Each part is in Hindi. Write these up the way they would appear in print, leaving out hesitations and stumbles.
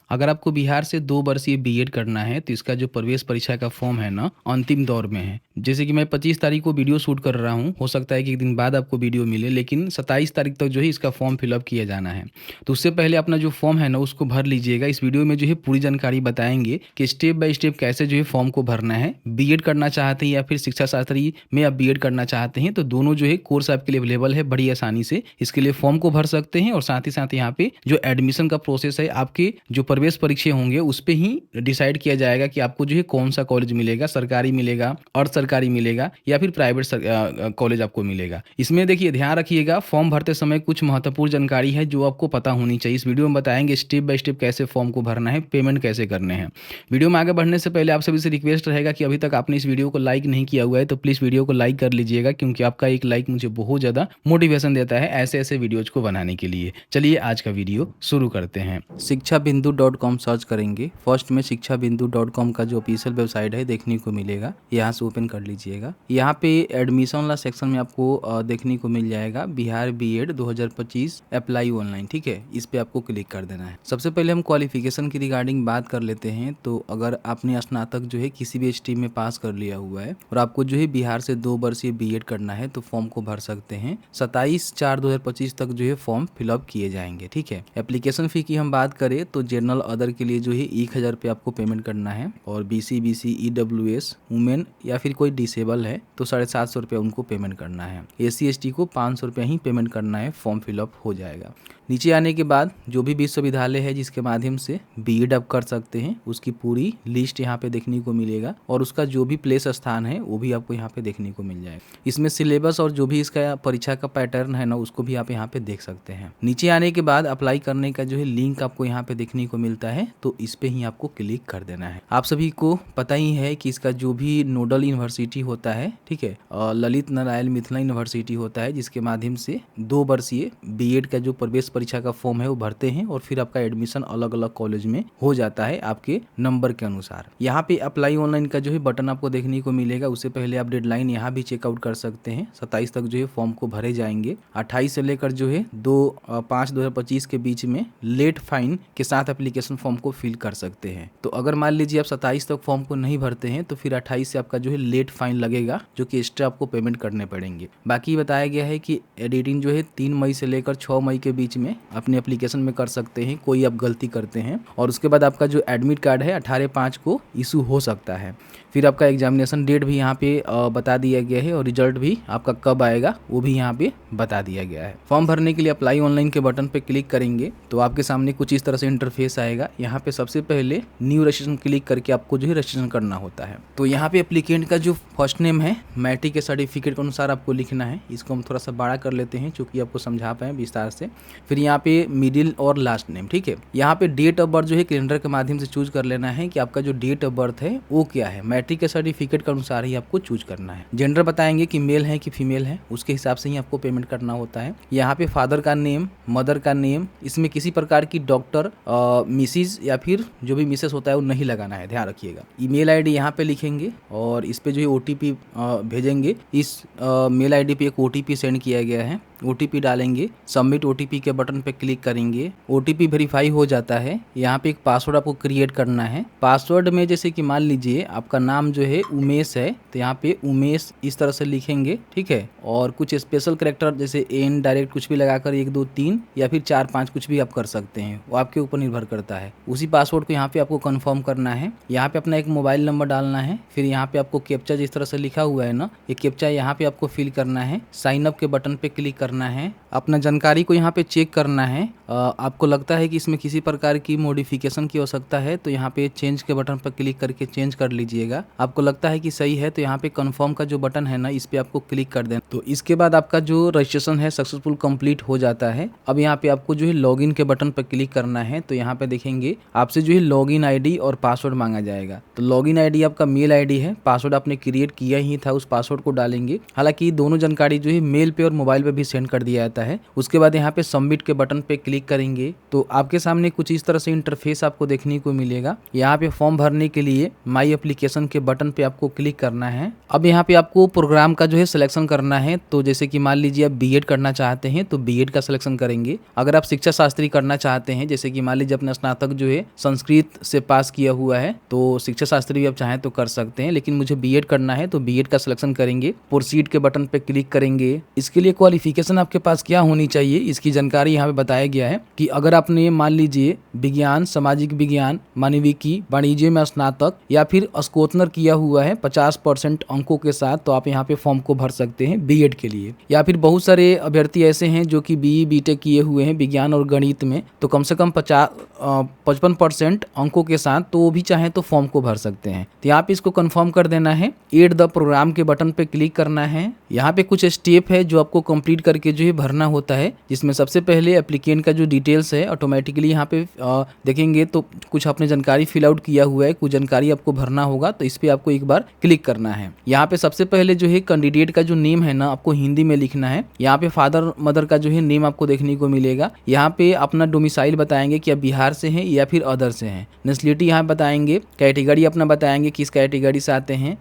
अगर आपको बिहार से 2 वर्षीय बीएड करना है तो इसका जो प्रवेश परीक्षा का फॉर्म है ना अंतिम दौर में है। जैसे कि मैं 25 तारीख को वीडियो शूट कर रहा हूँ, हो सकता है कि 1 दिन बाद आपको वीडियो मिले, लेकिन 27 तारीख तक जो है इसका फॉर्म फिलअप किया जाना है। तो उससे पहले अपना जो फॉर्म है ना उसको भर लीजिएगा। इस वीडियो में जो है पूरी जानकारी बताएंगे कि स्टेप बाय स्टेप कैसे जो है फॉर्म को भरना है। बीएड करना चाहते हैं या फिर शिक्षा शास्त्री में आप बीएड करना चाहते हैं तो दोनों जो है कोर्स आपके लिए अवेलेबल है बड़ी आसानी से। इसके लिए फॉर्म को भर सकते हैं और साथ ही साथ यहाँ पे जो एडमिशन का प्रोसेस है, आपके जो प्रवेश परीक्षा होंगे उस पे ही डिसाइड किया जाएगा कि आपको जो है कौन सा कॉलेज मिलेगा, सरकारी मिलेगा, अर्ध सरकारी मिलेगा या फिर प्राइवेट कॉलेज आपको मिलेगा। इसमें देखिए ध्यान रखिएगा, फॉर्म भरते समय कुछ महत्वपूर्ण जानकारी है जो आपको पता होनी चाहिए। इस वीडियो में बताएंगे स्टेप बाय स्टेप कैसे फॉर्म को भरना है, पेमेंट कैसे करने हैं। वीडियो में आगे बढ़ने से पहले आप सभी से रिक्वेस्ट रहेगा कि अभी तक आपने इस वीडियो को लाइक नहीं किया हुआ है तो प्लीज वीडियो को लाइक कर लीजिएगा, क्योंकि आपका एक लाइक मुझे बहुत ज्यादा मोटिवेशन देता है ऐसे ऐसे वीडियोज को बनाने के लिए। चलिए आज का वीडियो शुरू करते हैं। शिक्षाबिंदु.com सर्च करेंगे। फर्स्ट में शिक्षाबिंदु.com का जो ऑफिशियल वेबसाइट है देखने को मिलेगा, यहाँ से ओपन कर लीजिएगा। यहाँ पे एडमिशन वाला सेक्शन में आपको देखने को मिल जाएगा बिहार बीएड 2025 अप्लाई ऑनलाइन। ठीक है, इस पे आपको क्लिक कर देना है। सबसे पहले हम क्वालिफिकेशन की रिगार्डिंग बात कर लेते हैं। तो अगर आपने स्नातक जो है किसी भी स्ट्रीम में पास कर लिया हुआ है और आपको जो है बिहार से 2 वर्षीय बीएड करना है तो फॉर्म को भर सकते हैं। 27/4/2025 तक जो है फॉर्म फिलअप किए जाएंगे। ठीक है, एप्लीकेशन फी की हम बात करें तो जनरल अदर के लिए जो है 1000 रुपये आपको पेमेंट करना है और BC EWS वुमेन या फिर कोई डिसेबल है तो 750 रुपये उनको पेमेंट करना है। SC ST को 500 रुपये ही पेमेंट करना है, फॉर्म फिलअप हो जाएगा। नीचे आने के बाद जो भी विश्वविद्यालय है जिसके माध्यम से बीएड आप कर सकते हैं उसकी पूरी लिस्ट यहाँ पे देखने को मिलेगा और उसका जो भी प्लेस स्थान है वो भी आपको यहाँ पे देखने को मिल जाएगा। इसमें सिलेबस और जो भी इसका परीक्षा का पैटर्न है ना उसको भी आप यहाँ पे देख सकते हैं। नीचे आने के बाद अप्लाई करने का जो है लिंक आपको यहाँ पे देखने को मिलता है, तो इस पे ही आपको क्लिक कर देना है। आप सभी को पता ही है कि इसका जो भी नोडल यूनिवर्सिटी होता है, ठीक है, ललित नारायण मिथिला यूनिवर्सिटी होता है, जिसके माध्यम से 2 वर्षीय बीएड का जो प्रवेश परीक्षा का फॉर्म है वो भरते हैं और फिर आपका एडमिशन अलग अलग कॉलेज में हो जाता है आपके नंबर के अनुसार। यहाँ पे अप्लाई ऑनलाइन का जो है बटन आपको देखने को मिलेगा। उससे पहले आप डेडलाइन यहाँ भी चेकआउट कर सकते हैं। 27 तक जो है फॉर्म को भरे जाएंगे। 28 से लेकर जो है 2/5/2025 के बीच में लेट फाइन के साथ एप्लीकेशन फॉर्म को फिल कर सकते हैं। तो अगर मान लीजिए आप 27 तक फॉर्म को नहीं भरते हैं तो फिर 28 से आपका जो है लेट फाइन लगेगा, जो कि एक्स्ट्रा आपको पेमेंट करने पड़ेंगे। बाकी बताया गया है कि एडिटिंग जो है 3 मई से लेकर 6 मई के बीच में अपने एप्लीकेशन में कर सकते हैं, कोई आप गलती करते हैं, और उसके बाद आपका जो एडमिट कार्ड है 18/5 को इशू हो सकता है। फिर आपका एग्जामिनेशन डेट भी यहाँ पे बता दिया गया है और रिजल्ट भी आपका कब आएगा वो भी यहाँ पे बता दिया गया है। फॉर्म भरने के लिए अप्लाई ऑनलाइन के बटन पे क्लिक करेंगे तो आपके सामने कुछ इस तरह से इंटरफेस आएगा। यहाँ पे सबसे पहले न्यू रजिस्ट्रेशन क्लिक करके आपको जो है रजिस्ट्रेशन करना होता है। तो यहाँ पे एप्लीकेंट का जो फर्स्ट नेम है मैट्रिक के सर्टिफिकेट के अनुसार आपको लिखना है। इसको हम थोड़ा सा बड़ा कर लेते हैं चूंकि आपको समझा पाए विस्तार से। फिर यहाँ पे मिडिल और लास्ट नेम, ठीक है। यहाँ पे डेट ऑफ बर्थ जो है कैलेंडर के माध्यम से चूज कर लेना है कि आपका जो डेट ऑफ बर्थ है वो क्या है। मैट्रिक के सर्टिफिकेट के अनुसार ही आपको चूज करना है। जेंडर बताएंगे कि मेल है कि फीमेल है, उसके हिसाब से ही आपको पेमेंट करना होता है। यहाँ पे फादर का नेम, मदर का नेम, इसमें किसी प्रकार की डॉक्टर, मिसिज या फिर जो भी मिसेस होता है वो नहीं लगाना है, ध्यान रखिएगा। ईमेल आईडी यहाँ पे लिखेंगे और इस पे जो है OTP भेजेंगे। इस मेल आईडी पे एक OTP सेंड किया गया है, OTP डालेंगे। सबमिट OTP के बटन पे क्लिक करेंगे। OTP वेरीफाई हो जाता है। यहाँ पे एक पासवर्ड आपको क्रिएट करना है। पासवर्ड में जैसे कि मान लीजिए आपका नाम जो है उमेश है तो यहाँ पे उमेश इस तरह से लिखेंगे, ठीक है। और कुछ स्पेशल कैरेक्टर जैसे एन डायरेक्ट कुछ भी लगाकर 1 2 3 या फिर 4 5 कुछ भी आप कर सकते हैं, वो आपके ऊपर निर्भर करता है। उसी पासवर्ड को यहाँ पे आपको कंफर्म करना है। यहाँ पे अपना एक मोबाइल नंबर डालना है। फिर यहाँ पे आपको कैप्चा जिस तरह से लिखा हुआ है ना, ये कैप्चा यहाँ पे आपको फिल करना है। साइन अप के बटन पे क्लिक करना है। अपना जानकारी को यहाँ पे चेक करना है। आपको लगता है कि इसमें किसी प्रकार की मॉडिफिकेशन की आवश्यकता है तो यहाँ पे चेंज के बटन पर क्लिक करके चेंज कर लीजिएगा। आपको लगता है कि सही है तो यहाँ पे कंफर्म का जो बटन है ना इस पे आपको क्लिक कर देना। तो इसके बाद आपका जो रजिस्ट्रेशन है सक्सेसफुल कंप्लीट हो जाता है। अब यहाँ पे आपको जो है लॉगिन के बटन पर क्लिक करना है। तो यहाँ पे देखेंगे आपसे जो है लॉगिन आईडी और पासवर्ड मांगा जाएगा। तो लॉगिन आईडी आपका मेल आईडी है, पासवर्ड आपने क्रिएट किया ही था, उस पासवर्ड को डालेंगे। हालांकि दोनों जानकारी जो है मेल पे और मोबाइल पे भी सेंड कर दिया जाता है। उसके बाद यहाँ पे सबमिट के बटन पे क्लिक करेंगे तो आपके सामने कुछ इस तरह से इंटरफेस आपको देखने को मिलेगा। यहाँ पे फॉर्म भरने के लिए माई एप्लीकेशन के बटन पे आपको क्लिक करना है। अब यहाँ पे आपको प्रोग्राम का जो है सिलेक्शन करना है। तो जैसे कि मान लीजिए आप बीएड करना चाहते हैं तो बीएड का सिलेक्शन करेंगे। अगर आप शिक्षा शास्त्री करना चाहते हैं, जैसे कि मान लीजिए अपना स्नातक जो है संस्कृत से पास किया हुआ है, तो शिक्षा शास्त्री भी आप चाहें तो कर सकते हैं, लेकिन मुझे बीएड करना है तो बीएड का सिलेक्शन करेंगे। प्रोसीड के बटन पे क्लिक करेंगे। इसके लिए क्वालिफिकेशन आपके पास क्या होनी चाहिए, इसकी जानकारी यहाँ पे बताया गया है कि अगर आपने मान लीजिए विज्ञान, सामाजिक विज्ञान, मानविकी, वाणिज्य में स्नातक या फिर स्कोत्तर किया हुआ है 50% अंकों के साथ, तो आप यहाँ पे फॉर्म को भर सकते हैं बीएड के लिए। या फिर बहुत सारे अभ्यर्थी ऐसे हैं जो कि बीई बीटेक किए हुए हैं विज्ञान और गणित में, तो कम से कम 55% अंकों के साथ, तो वो भी चाहें तो फॉर्म को भर सकते हैं। तो यहाँ पे इसको कंफर्म कर देना है। एड द प्रोग्राम के बटन पे क्लिक करना है। यहाँ पे कुछ स्टेप है जो आपको कंप्लीट करके जो है भरना होता है, जिसमें सबसे पहले एप्लीकेंट का जो डिटेल्स है ऑटोमेटिकली यहाँ पे देखेंगे तो कुछ आपने जानकारी फिल आउट किया हुआ है, कुछ जानकारी आपको भरना होगा, तो इस पे आपको एक बार क्लिक करना है। यहाँ पे सबसे पहले जो है कैंडिडेट का जो नेम है ना, आपको हिंदी में लिखना है। यहाँ पे फादर मदर का जो है नेम आपको देखने को मिलेगा। यहाँ पे अपना डोमिसाइल बताएंगे कि आप बिहार से हैं या फिर अदर से हैं। नेशनलिटी यहाँ बताएंगे, कैटेगरी अपना बताएंगे किस कैटेगरी से आते हैं।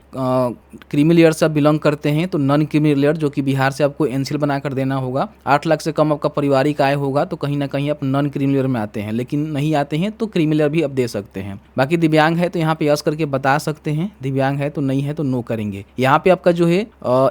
क्रीमी लेयर से आप बिलोंग करते हैं तो नॉन क्रीमी लेयर जो कि बिहार से आपको एनसीएल बनाकर देना होगा। 8 लाख से कम आपका पारिवारिक आय होगा तो कहीं ना कहीं आप नॉन क्रीमी लेयर में आते हैं, लेकिन नहीं आते हैं तो क्रीमी लेयर भी आप दे सकते हैं। बाकी दिव्यांग है तो यहाँ पे यस करके बता सकते हैं, दिव्यांग है तो नहीं है तो नो करेंगे। यहाँ पे आपका जो है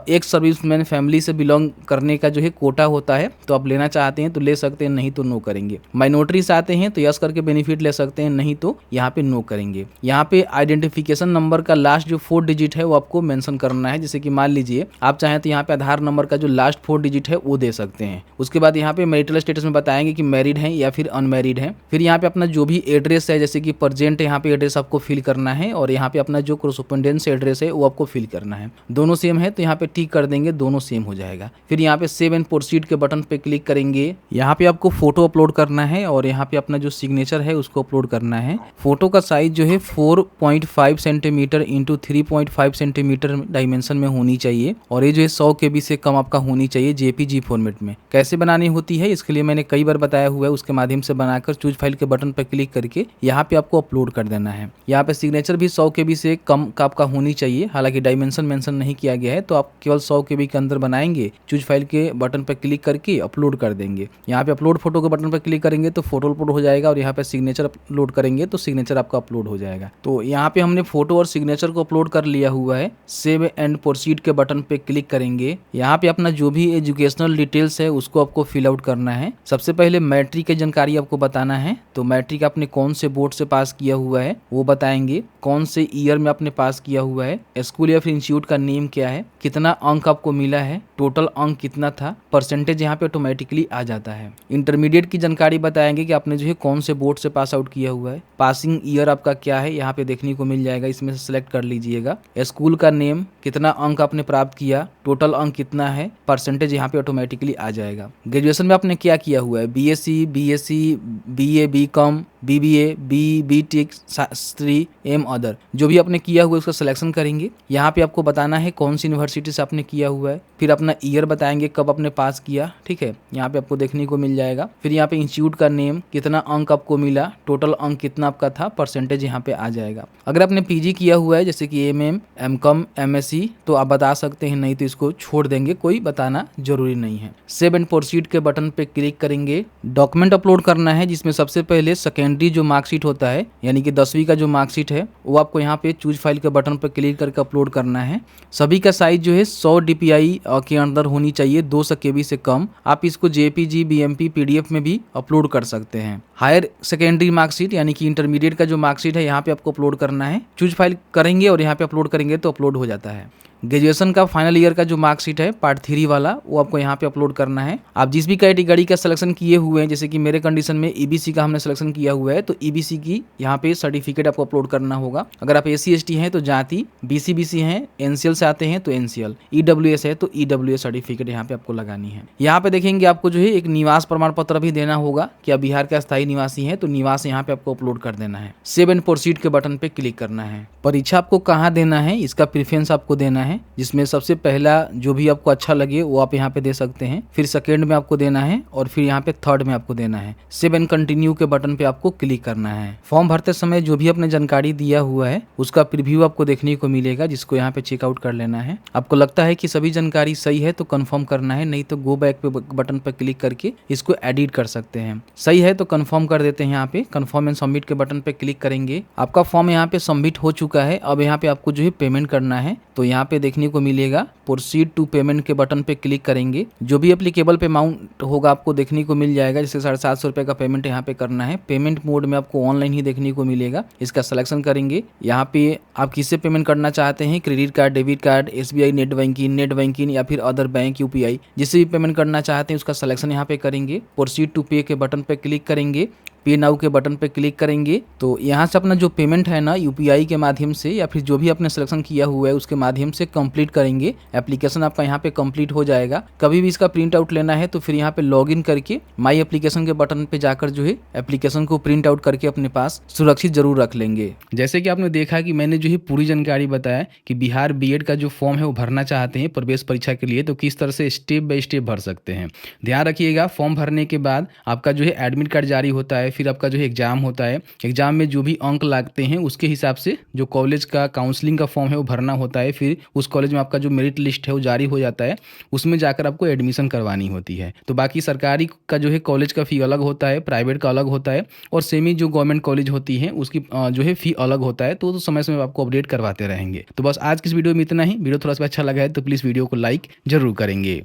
एक सर्विसमैन फैमिली से बिलोंग करने का जो है कोटा होता है, तो आप लेना चाहते हैं तो ले सकते हैं, नहीं तो नो करेंगे। माइनॉरिटी से आते हैं तो यस करके बेनिफिट ले सकते हैं, नहीं तो यहाँ पे नो करेंगे। यहाँ पे आइडेंटिफिकेशन नंबर का लास्ट जो 4 डिजिट है वो आपको मेंशन करना है। जैसे कि मान लीजिए आप चाहें तो यहाँ पे आधार नंबर का जो लास्ट 4 डिजिट है वो दे सकते हैं। उसके बाद यहाँ पे मैरिटल स्टेटस में बताएंगे कि मैरिड हैं या फिर अनमैरिड हैं। फिर यहाँ पे अपना जो भी एड्रेस है, जैसे कि प्रेजेंट यहाँ पे एड्रेस आपको फिल करना है, और यहाँ पे अपना जो कोरेस्पोंडेंस एड्रेस है वो आपको फिल करना है। दोनों सेम है तो यहाँ पे टिक कर देंगे, दोनों सेम हो जाएगा। फिर यहाँ पे सेव एंड प्रोसीड के बटन पे क्लिक करेंगे। यहाँ पे आपको फोटो अपलोड करना है और यहाँ पे अपना जो सिग्नेचर है उसको अपलोड करना है। फोटो का साइज जो है 4.5 सेंटीमीटर इंटू 3.5 सेंटीमीटर डायमेंशन में होनी चाहिए, और ये जो है 100 KB से कम आपका होनी चाहिए जेपीजी फॉर्मेट में। कैसे बनानी होती है इसके लिए मैंने कई बार बताया हुआ है, उसके माध्यम से बनाकर चूज फाइल के बटन पर क्लिक करके यहाँ पे आपको अपलोड कर देना है। यहाँ पे सिग्नेचर भी 100 KB से कम का आपका होनी चाहिए, हालांकि डायमेंशन मेंशन नहीं किया गया है, तो आप केवल 100 KB के अंदर बनाएंगे। चूज फाइल के बटन पर क्लिक करके अपलोड कर देंगे। यहाँ पे अपलोड फोटो के बटन पर क्लिक करेंगे तो फोटो अपलोड हो जाएगा, और यहाँ पे सिग्नेचर अपलोड करेंगे तो सिग्नेचर आपका अपलोड हो जाएगा। तो यहाँ पे हमने फोटो और सिग्नेचर को अपलोड कर लिया हुआ है। सेव एंड प्रोसीड के बटन पे क्लिक करेंगे। यहाँ पे अपना जो भी एजुकेशनल डिटेल्स है उसको आपको फिल आउट करना है। सबसे पहले मैट्रिक की जानकारी आपको बताना है, तो मैट्रिक आपने कौन से बोर्ड से पास किया हुआ है वो बताएंगे, कौन से ईयर में आपने पास किया हुआ है, स्कूल या फिर इंस्टीट्यूट का नेम क्या है, कितना अंक आपको मिला है, टोटल अंक कितना था, परसेंटेज यहाँ पे ऑटोमेटिकली आ जाता है। इंटरमीडिएट की जानकारी बताएंगे कि आपने जो है कौन से बोर्ड से पास आउट किया हुआ है, पासिंग ईयर आपका क्या है यहाँ पे देखने को मिल जाएगा, इसमें से सिलेक्ट कर लीजिएगा। स्कूल का नेम, कितना अंक आपने प्राप्त किया, टोटल अंक कितना है, परसेंटेज यहाँ पे ऑटोमेटिकली आ जाएगा। ग्रेजुएशन में आपने क्या किया हुआ है, BSc, BSc, BA, BCom, BBA, BTech, Shastri, M other, जो भी आपने किया हुआ है उसका सिलेक्शन करेंगे। यहाँ पे आपको बताना है कौन सी यूनिवर्सिटी से आपने किया हुआ है, फिर अपना ईयर बताएंगे कब आपने पास किया, ठीक है, यहाँ पे आपको देखने को मिल जाएगा। फिर यहाँ पे इंस्टीट्यूट का नेम, कितना अंक आपको मिला, टोटल अंक कितना आपका था, परसेंटेज यहाँ पे आ जाएगा। अगर आपने पीजी किया हुआ है जैसे कि एमएम, एमकॉम, एमएससी, तो आप बता सकते हैं, नहीं तो इसको छोड़ देंगे, कोई बताना जरूरी नहीं है। सेव एंड प्रोसीड के बटन पे क्लिक करेंगे। डॉक्यूमेंट अपलोड करना है, जिसमें सबसे पहले सेकेंडरी जो मार्कशीट होता है यानी कि 10वीं का जो मार्कशीट है वो आपको यहाँ पे चूज फाइल के बटन पर क्लिक करके अपलोड करना है। सभी का साइज जो है 100 DPI के अंदर होनी चाहिए, 200 KB से कम। आप इसको JPG, BMP, PDF में भी अपलोड कर सकते हैं। हायर सेकेंडरी मार्कशीट यानी कि इंटरमीडिएट का जो मार्कशीट है यहाँ पे आपको अपलोड करना है। चूज फाइल करेंगे और यहाँ पे अपलोड करेंगे तो अपलोड हो जाता है। ग्रेजुएशन का फाइनल ईयर का जो मार्कशीट है पार्ट 3 वाला, वो आपको यहाँ पे अपलोड करना है। आप जिस भी कैटेगरी का सिलेक्शन किए हुए हैं, जैसे कि मेरे कंडीशन में EBC का हमने सिलेक्शन किया हुआ है, तो EBC की यहाँ पे सर्टिफिकेट आपको अपलोड करना होगा। अगर आप SC ST हैं तो जाति, BC हैं, NCL से आते हैं तो NCL, EWS है तो EWS सर्टिफिकेट यहाँ पे आपको लगानी है। यहाँ पे देखेंगे आपको जो है एक निवास प्रमाण पत्र भी देना होगा कि आप बिहार के स्थायी निवासी हैं, तो निवास यहाँ पे आपको अपलोड कर देना है। सेव एंड प्रोसीड के बटन पे क्लिक करना है। परीक्षा आपको कहाँ देना है इसका प्रेफरेंस आपको देना है, जिसमें सबसे पहला जो भी आपको अच्छा लगे वो आप यहाँ पे दे सकते हैं। फिर सेकेंड में आपको देना है और फिर यहाँ पे थर्ड में आपको देना है। सेव एंड कंटिन्यू के बटन पे आपको क्लिक करना है। फॉर्म भरते समय जो भी आपने जानकारी दिया हुआ है उसका प्रीव्यू आपको देखने को मिलेगा, जिसको यहाँ पे चेकआउट कर लेना है। आपको लगता है कि सभी जानकारी सही है तो कंफर्म करना है, नहीं तो गो बैक पे बटन पर क्लिक करके इसको एडिट कर सकते हैं। सही है तो कंफर्म कर देते हैं। यहाँ पे कंफर्म एंड सबमिट के बटन पे क्लिक करेंगे। आपका फॉर्म यहाँ पे सबमिट हो चुका है। अब यहाँ पे आपको जो है पेमेंट करना है, तो यहाँ पे देखने को मिलेगा प्रोसीड टू पेमेंट के बटन पे क्लिक करेंगे। जो भी एप्लीकेबल पे अमाउंट होगा आपको देखने को मिल जाएगा, जैसे 750 रुपये का पेमेंट यहाँ पे करना है। पेमेंट मोड में आपको ऑनलाइन ही देखने को मिलेगा। इसका सिलेक्शन करेंगे। यहाँ पे आप किससे पेमेंट करना चाहते हैं, credit card, debit card, SBI net banking या फिर अदर बैंक UPI, जिससे भी पेमेंट करना चाहते हैं उसका सिलेक्शन यहाँ पे करेंगे। प्रोसीड टू पे के बटन पे क्लिक करेंगे। पे नाउ के बटन पे क्लिक करेंगे तो यहाँ से अपना जो पेमेंट है ना UPI के माध्यम से या फिर जो भी आपने सिलेक्शन किया हुआ है उसके माध्यम से कंप्लीट करेंगे। एप्लीकेशन आपका यहाँ पे कंप्लीट हो जाएगा। कभी भी इसका प्रिंट आउट लेना है तो फिर यहाँ पे लॉगिन करके माई एप्लीकेशन के बटन पे जाकर जो है एप्लीकेशन को प्रिंट आउट करके अपने पास सुरक्षित जरूर रख लेंगे। जैसे कि आपने देखा कि मैंने जो है पूरी जानकारी बताया कि बिहार B.Ed का जो फॉर्म है वो भरना चाहते हैं प्रवेश परीक्षा के लिए, तो किस तरह से स्टेप बाय स्टेप भर सकते हैं। ध्यान रखिएगा, फॉर्म भरने के बाद आपका जो है एडमिट कार्ड जारी होता है, फिर आपका जो है एग्जाम होता है। एग्जाम में जो भी अंक लगते हैं उसके हिसाब से जो कॉलेज का काउंसलिंग का फॉर्म है वो भरना होता है। फिर उस कॉलेज में आपका जो मेरिट लिस्ट है वो जारी हो जाता है, उसमें जाकर आपको एडमिशन करवानी होती है। तो बाकी सरकारी का जो है कॉलेज का फ़ी अलग होता है, प्राइवेट का अलग होता है, और सेमी जो गवर्नमेंट कॉलेज होती है उसकी जो है फ़ी अलग होता है। तो समय समय आपको अपडेट करवाते रहेंगे। तो बस आज की इस वीडियो में इतना ही। वीडियो थोड़ा सा अच्छा लगा है तो प्लीज़ वीडियो को लाइक जरूर करेंगे।